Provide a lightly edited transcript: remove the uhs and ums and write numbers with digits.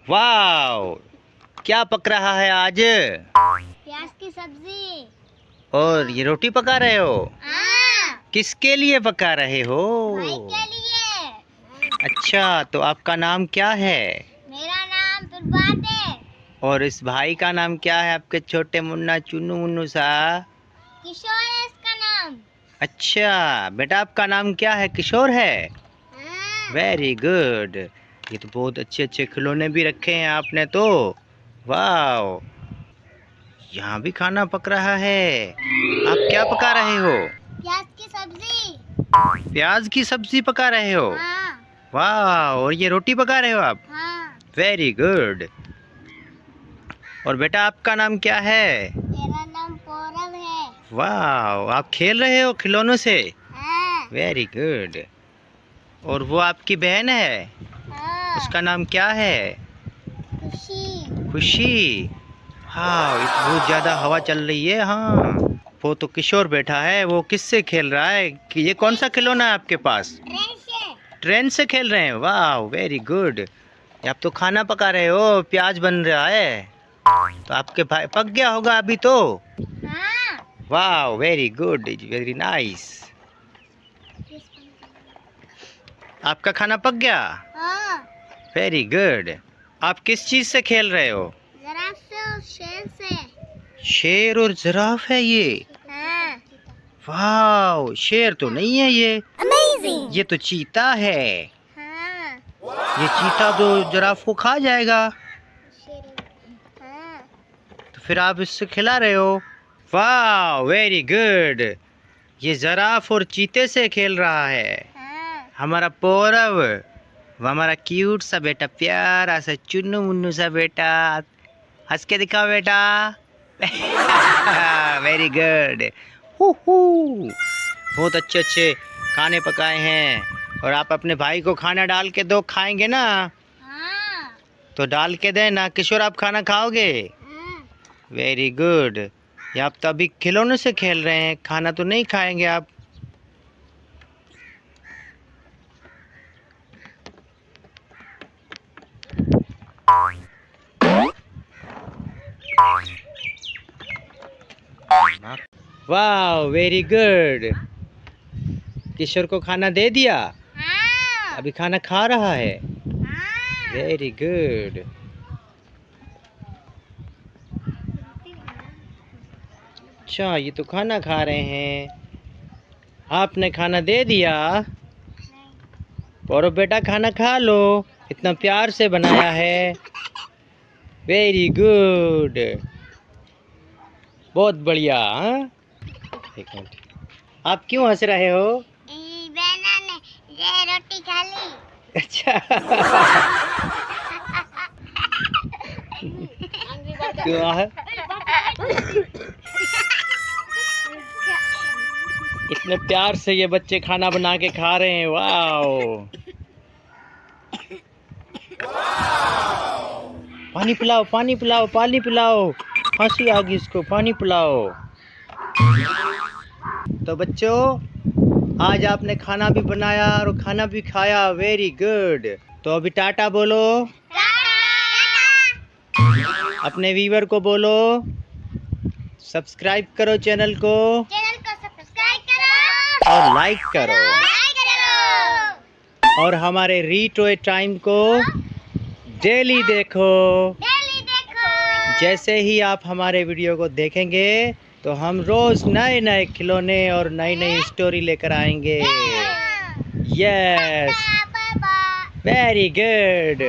वाह, क्या पक रहा है आज? प्याज की सब्जी। और ये रोटी पका रहे हो? हाँ। किसके लिए पका रहे हो? भाई के लिए। अच्छा, तो आपका नाम क्या है? मेरा नाम प्रभात है। और इस भाई का नाम क्या है आपके छोटे मुन्ना चुन्नू मुन्नू सा? किशोर है इसका नाम। अच्छा बेटा, आपका नाम क्या है? किशोर है। हाँ। Very good. ये तो बहुत अच्छे अच्छे खिलौने भी रखे हैं आपने तो। वाह, यहाँ भी खाना पक रहा है। आप क्या पका रहे हो? प्याज की सब्जी। प्याज की सब्जी पका रहे हो? हाँ। वाह, और ये रोटी पका रहे हो आप? हाँ। Very good. और बेटा, आपका नाम क्या है? मेरा नाम पौरव है। वाह, आप खेल रहे हो खिलौनों से? हाँ। Very good. और वो आपकी बहन है? हाँ। उसका नाम क्या है? खुशी। खुशी। हाँ, बहुत ज्यादा हवा चल रही है। हाँ, वो तो किशोर बैठा है, वो किससे खेल रहा है? कि ये कौन सा खिलौना है आपके पास? ट्रेन से खेल रहे हैं। वाह, वेरी गुड। आप तो खाना पका रहे हो, प्याज बन रहा है, तो आपके भाई पक गया होगा अभी तो। हाँ। वाह, वेरी गुड, वेरी नाइस। आपका खाना पक गया? हाँ। Very good. आप किस चीज से खेल रहे हो? जिराफ से और शेर से। शेर और जिराफ है ये? हाँ। वाह, शेर तो नहीं है ये। अमेजिंग। ये तो चीता है। हाँ। ये चीता तो जिराफ को खा जाएगा। हाँ। तो फिर आप इससे खिला रहे हो? वाह, वेरी गुड। ये जिराफ और चीते से खेल रहा है। हाँ। हमारा पौरव, वो हमारा क्यूट सा बेटा, प्यारा सा चुन्नू मुन्नू सा बेटा। हंस के दिखाओ बेटा। Very good. बहुत अच्छे अच्छे खाने पकाए हैं। और आप अपने भाई को खाना डाल के दो, खाएंगे ना? हाँ। तो डाल के देना। किशोर, आप खाना खाओगे? हाँ। Very good. ये आप तो अभी खिलौने से खेल रहे हैं, खाना तो नहीं खाएंगे आप? वाह, वेरी गुड। किशोर को खाना दे दिया? हाँ। अभी खाना खा रहा है। हाँ। Very good. अच्छा, ये तो खाना खा रहे हैं। आपने खाना दे दिया? और बेटा, खाना खा लो, इतना प्यार से बनाया है। वेरी गुड, बहुत बढ़िया। हाँ? एक मिनट, आप क्यों हंस रहे हो? बहना ने ये रोटी खा ली। अच्छा। क्यों है? इतने प्यार से ये बच्चे खाना बना के खा रहे हैं। वाओ, पानी पिलाओ, पानी पिलाओ, पानी पिलाओ। हंसी आ गई इसको, पानी पिलाओ। तो बच्चों, आज आपने खाना भी बनाया और खाना भी खाया। Very good. तो अभी टाटा बोलो, अपने व्यूअर को बोलो, सब्सक्राइब करो चैनल को सब्सक्राइब करो और लाइक करो। और हमारे रीटोय टाइम को डेली देखो। जैसे ही आप हमारे वीडियो को देखेंगे तो हम रोज नए नए खिलौने और नई नई स्टोरी लेकर आएंगे। Yes, very good.